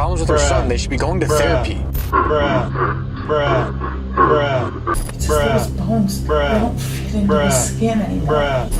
problems with her son, they should be going to therapy. It's just those bones, they don't fit into the skin anymore.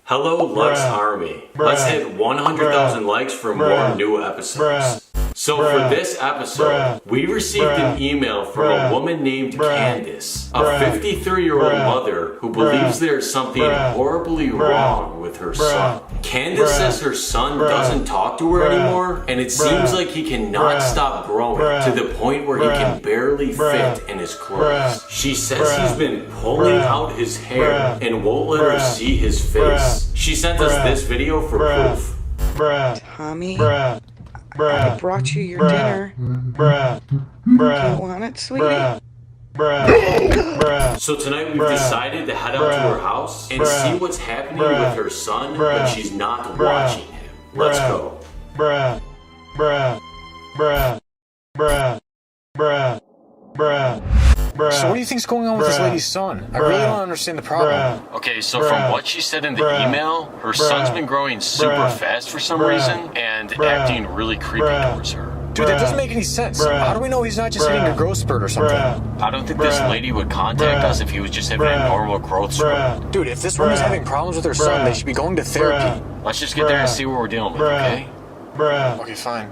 Hello, Lux Army. Let's hit 100,000 likes for more new episodes. So for this episode, we received an email from a woman named Candace, a 53-year-old mother who believes there's something horribly wrong with her son. Candace says her son doesn't talk to her anymore, and it seems like he cannot stop growing to the point where he can barely fit in his clothes. She says he's been pulling out his hair and won't let her see his face. She sent us this video for proof. Tommy, I brought you your dinner. Do you want it, sweetie? So tonight we've decided to head out to her house and see what's happening with her son when she's not watching him. Let's go. So what do you think's going on with this lady's son? I really don't understand the problem. Okay, so from what she said in the email, her son's been growing super fast for some reason and acting really creepy towards her. Dude, that doesn't make any sense. How do we know he's not just hitting a growth spurt or something? I don't think this lady would contact us if he was just having a normal growth spurt. Dude, if this woman's having problems with her son, they should be going to therapy. Let's just get there and see what we're dealing with, okay? Okay, fine.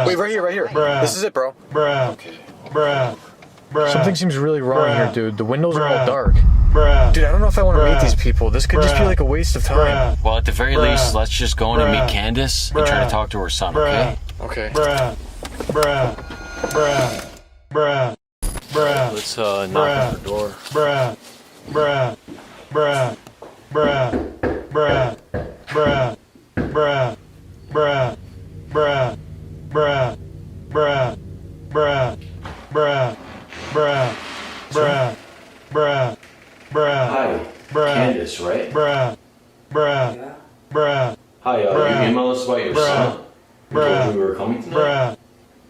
Wait, right here. This is it, bro. Okay. Something seems really wrong here, dude. The windows are all dark. Dude, I don't know if I want to meet these people. This could just be like a waste of time. Well, at the very least, let's just go in and meet Candace and try to talk to her son, okay? Okay. Let's knock on her door. Hi, Candace, right? Yeah. Hi, you emailed us about your son. We told you we were coming tonight.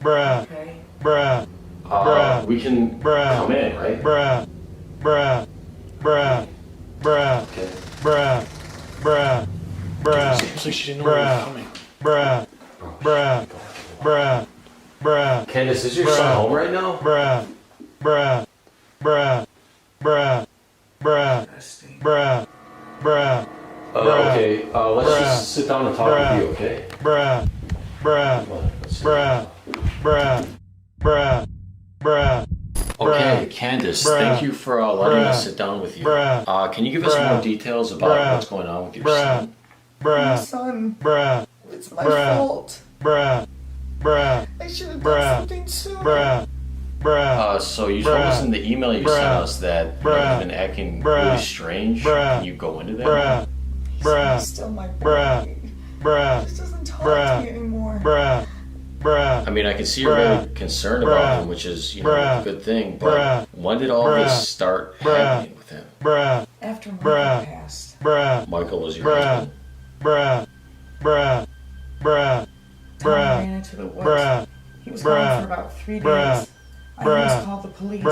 Okay. We can come in, right? Okay. Seems like she didn't know we were coming. Candace, is your son home right now? Nasty. Okay, let's just sit down and talk with you, okay? Come on, let's sit. Okay, Candace, thank you for letting us sit down with you. Can you give us more details about what's going on with your son? My son. It's my fault. I should have done something sooner. So you told us in the email you sent us that you've been acting really strange. Can you go into that? He's still my boy. He just doesn't talk to me anymore. I mean, I can see you're really concerned about him, which is, a good thing, but when did all this start happening with him? After Michael passed. Michael was your husband? Tommy ran into the woods. He was gone for about 3 days. I almost called the police.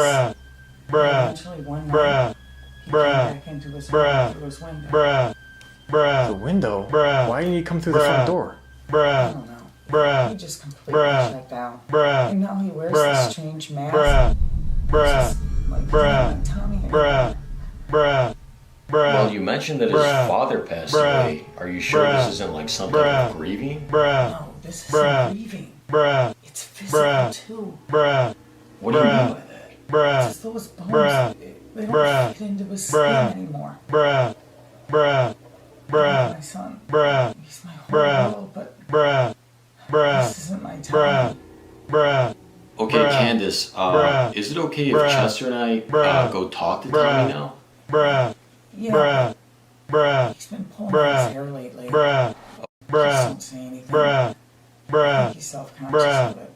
Eventually one night, he came back into his room through his window. The window? Why didn't he come through the front door? I don't know. He just completely shut down. And now he wears this strange mask. It's just like not Tommy anymore. Well, you mentioned that his father passed away. Are you sure this isn't like some type of grieving? No, this isn't grieving. It's physical too. What do you mean by that? It's just those bones. They don't fit into his skin anymore. My son. He's my whole world, but this isn't my time. Okay, Candace, is it okay if Chester and I go talk to Tommy now? Yeah. He's been pulling his hair lately. Just don't say anything. I think he's self-conscious of it.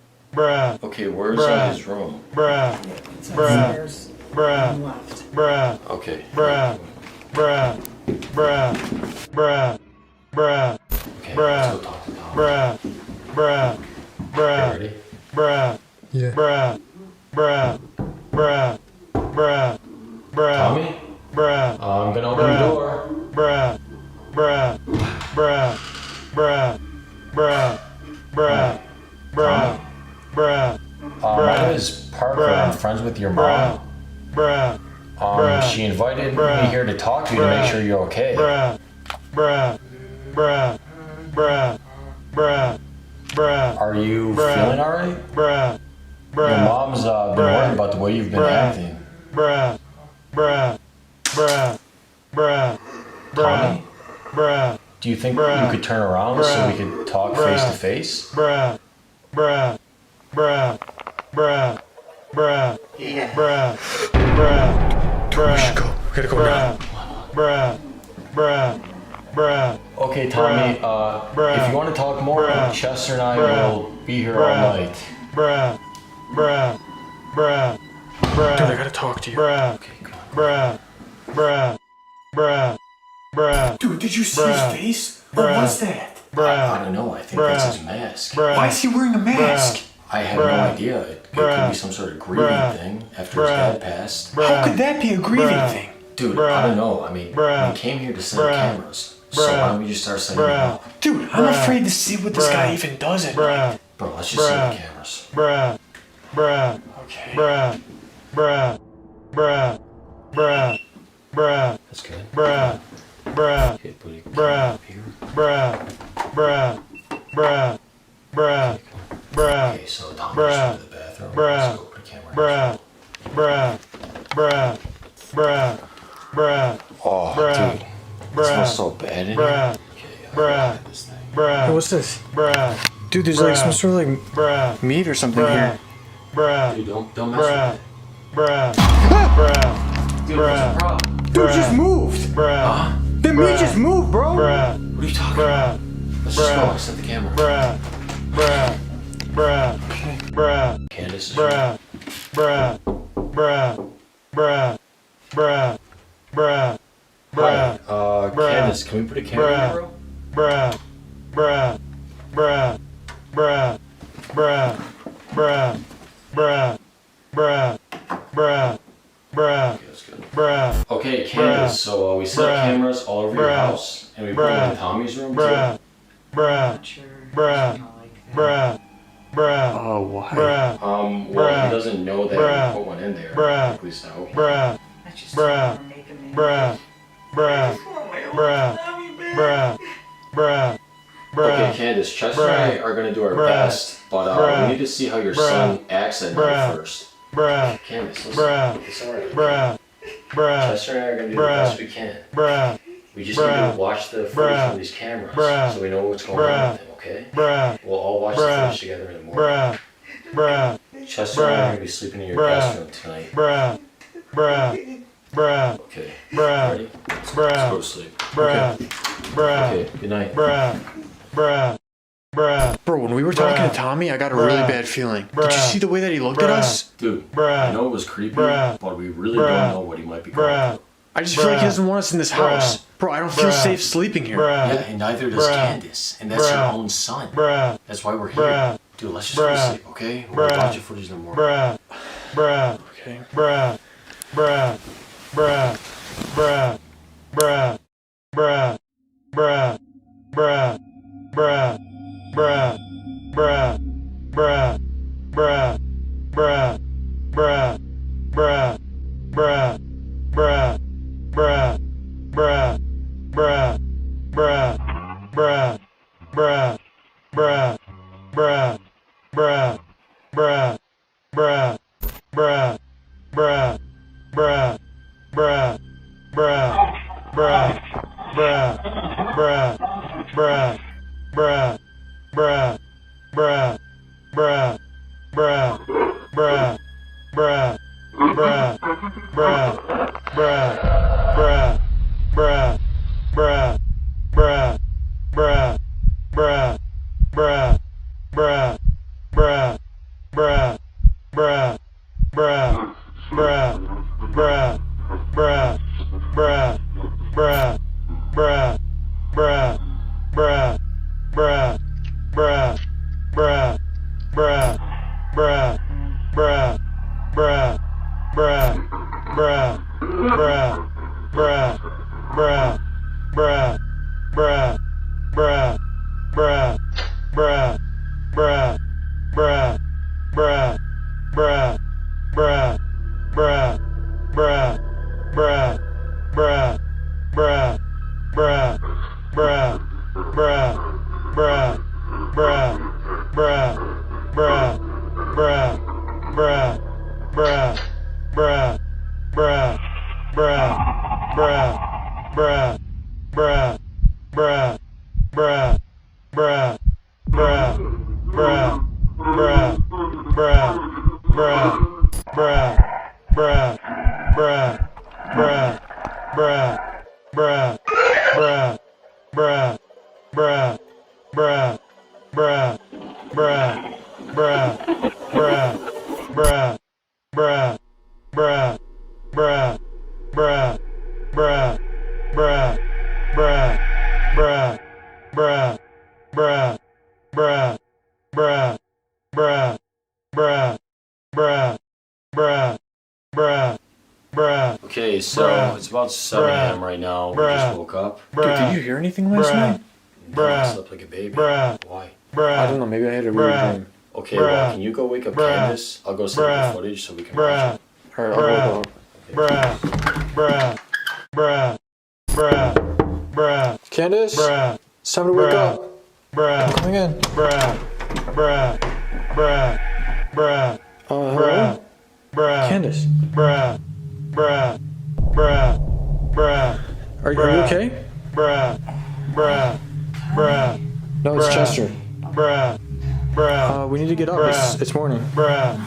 Okay, where's his room? It's upstairs on the left. Okay. Okay, let's go talk to Tom. You ready? Yeah. Tommy? I'm gonna open the door. Tommy? My name is Parker. I'm friends with your mom. She invited me here to talk to you to make sure you're okay. Are you feeling alright? Your mom's been worried about the way you've been acting. Tommy? Do you think you could turn around so we could talk face to face? Dude, we should go. We gotta go now. Okay, Tommy, if you want to talk more, Chester and I will be here all night. Dude, I gotta talk to you. Okay, come on. Dude, did you see his face? What was that? I don't know, I think that's his mask. Why is he wearing a mask? I have no idea. It could be some sort of grieving thing after his dad passed. How could that be a grieving thing? Dude, I don't know. I mean, we came here to set up cameras. So why don't we just start setting them up? Dude, I'm afraid to see what this guy even does at night. Bro, let's just set up cameras. Okay. That's good. Okay, buddy, come up here. Okay, so Tom goes to the bathroom. Let's go put a camera in. Oh, dude. It smells so bad in here. Okay, this thing. Hey, what's this? Dude, there's like some sort of like meat or something here. Dude, don't mess with it. Dude, what's the problem? Dude, just moved. Huh? The meat just moved, bro. What are you talking about? Let's just go. Set the camera. Candace is right. Hi, Candace, can we put a camera in your room? Okay, that's good. Okay, Candace, so we set up cameras all over your house, and we put them in Tommy's room too. Not sure. Not like that. Oh, why? Well, he doesn't know that we put one in there. At least I hope. That's just for making me. Okay, Candace, Chester and I are gonna do our best, but we need to see how your son acts at night first. Candace, listen, it's alright. Chester and I are gonna do the best we can. We just need to watch the footage from these cameras so we know what's going on with him, okay? We'll all watch the footage together in the morning. Chester and I are gonna be sleeping in your guest room tonight. Okay, ready? Let's go to sleep. Okay, good night. Bro, when we were talking to Tommy, I got a really bad feeling. Did you see the way that he looked at us? Dude, I know it was creepy, but we really don't know what he might be going through. I just feel like he doesn't want us in this house. Bro, I don't feel safe sleeping here. Yeah, and neither does Candace, and that's your own son. That's why we're here. Dude, let's just go to sleep, okay? We'll watch the footage in the morning. Okay, so it's about 7 a.m. right now. We just woke up. Dude, did you hear anything last night? I slept like a baby. Why? I don't know, maybe I had a weird dream. Okay, well, can you go wake up Candace? I'll go set up the footage so we can watch it. Alright, I'll go. Candace? It's time to wake up. I'm coming in. Hello? Candace? Are you okay? No, it's Chester. We need to get up. It's morning. Oh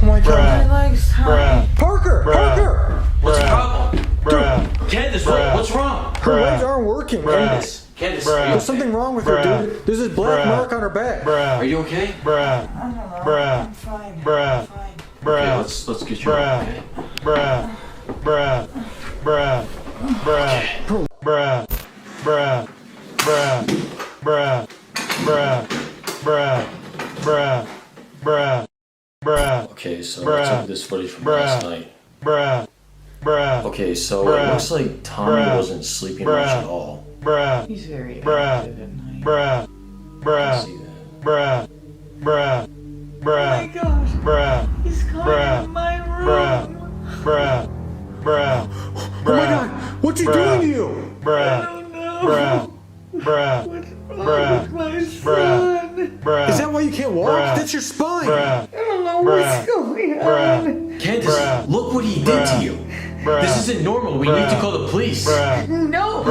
my god. My legs hurt. Parker! Parker! What's the problem? Dude, Candace, what's wrong? Her legs aren't working. Candace, There's something wrong with her, dude. There's this black mark on her back. are you okay? I don't know. I'm fine. I'm fine. Okay, let's get you up, okay? Okay, so let's look at this footage from last night. Okay, so it looks like Tommy wasn't sleeping much at all. He's very active at night. I see that. Oh my gosh. He's coming in my room. Oh my god! What's he doing to you? I don't know. What's wrong with my son? Is that why you can't walk? That's your spine. I don't know what's going on. Candace, look what he did to you. This isn't normal. We need to call the police. No.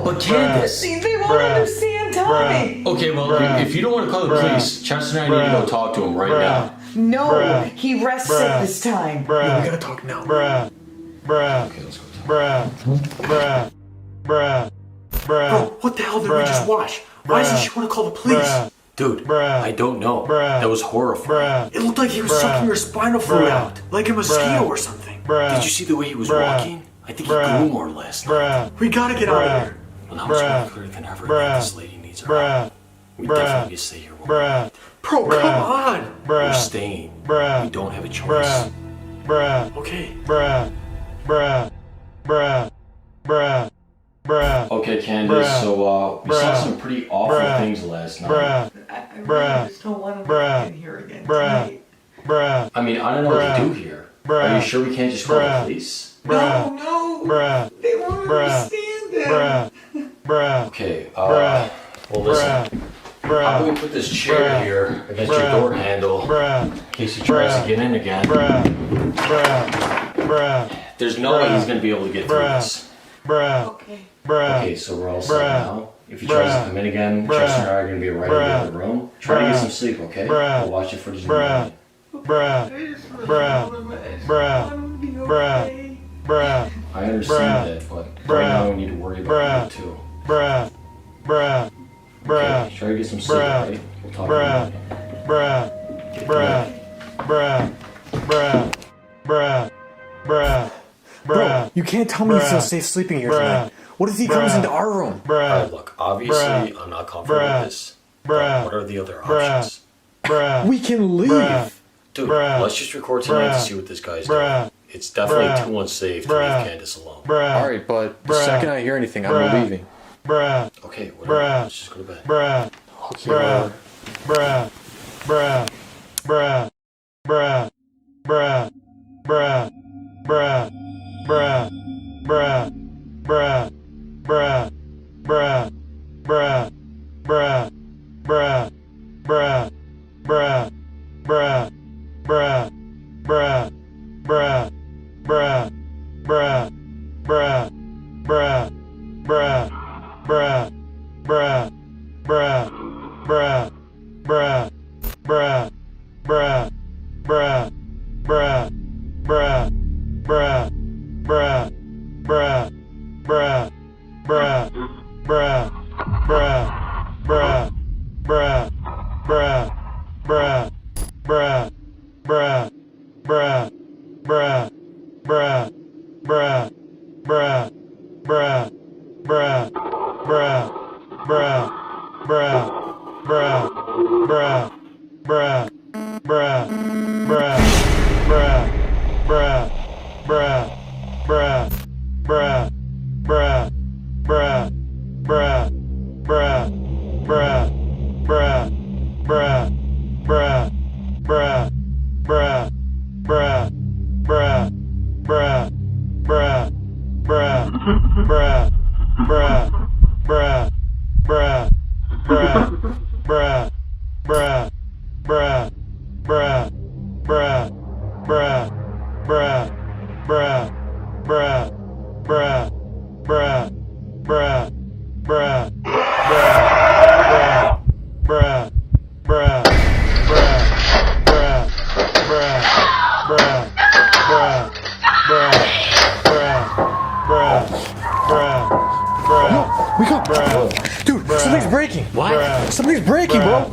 But Candace. See, they won't understand Tommy. Okay, well, if you don't want to call the police, Chester and I need to go talk to him right now. No, he rests sick this time. Yeah, we gotta talk now. Okay, let's go talk. Bro, what the hell did we just watch? Why doesn't she want to call the police? Dude, I don't know. That was horrifying. It looked like he was sucking her spinal fluid out, like a mosquito or something. Did you see the way he was walking? I think he grew more last night. We gotta get out of here. Well, now it's more clear than ever that this lady needs our help. We definitely need to stay here. Bro, come on. we're staying. We don't have a choice. Okay. Okay, Candace, so we saw some pretty awful things last night. I really just don't want him to in here again tonight. I mean, I don't know what to do here. Are you sure we can't just call the police? No. They won't understand that. Okay, well listen. How about we put this chair here against your door handle in case he tries to get in again. There's no way he's gonna be able to get through this. Okay. Okay, so we're all set now. If he tries to come in again, Chester and I are gonna be right in the other room. Try to get some sleep, okay? We'll watch it for just a minute. I just really want him to be okay. I understand that, but right now we need to worry about you too. Okay, try to get some sleep, okay? We'll talk about it. Bro, you can't tell me you feel safe sleeping here tonight. What if he comes into our room? Alright, look, obviously I'm not comfortable with this. But what are the other options? We can leave. Dude, let's just record tonight to see what this guy's doing. It's definitely too unsafe to leave Candace alone. Alright, but the second I hear anything, I'm leaving. Okay, whatever. Let's just go to bed. Okay, whatever. Wake up! Dude, something's breaking! What? Something's breaking, bro!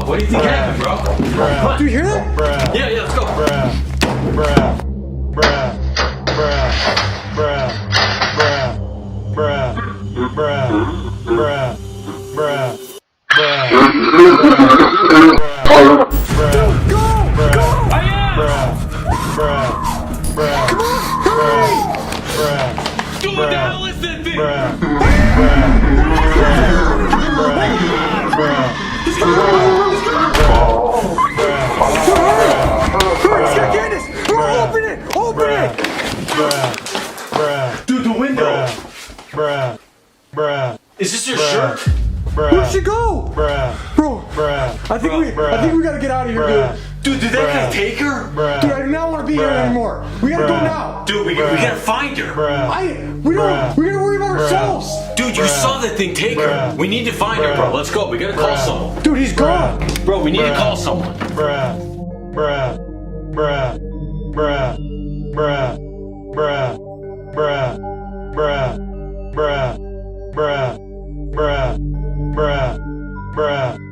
What do you think happened, bro? Come on. Do you hear that? Yeah, let's go. Dude, what the hell is that thing? It's got Candace! Open it! Open it! Dude, the window. Is this your shirt? Where'd she go? Bro, I think we gotta get out of here, dude. Dude, did that guy take her? Dude, I do not want to be here anymore. We gotta go now. Dude, we gotta find her. We gotta worry about ourselves. Dude, you saw that thing take her. We need to find her, bro. Let's go. We gotta call someone. Dude, he's gone. Bro, we need to call someone. bruh.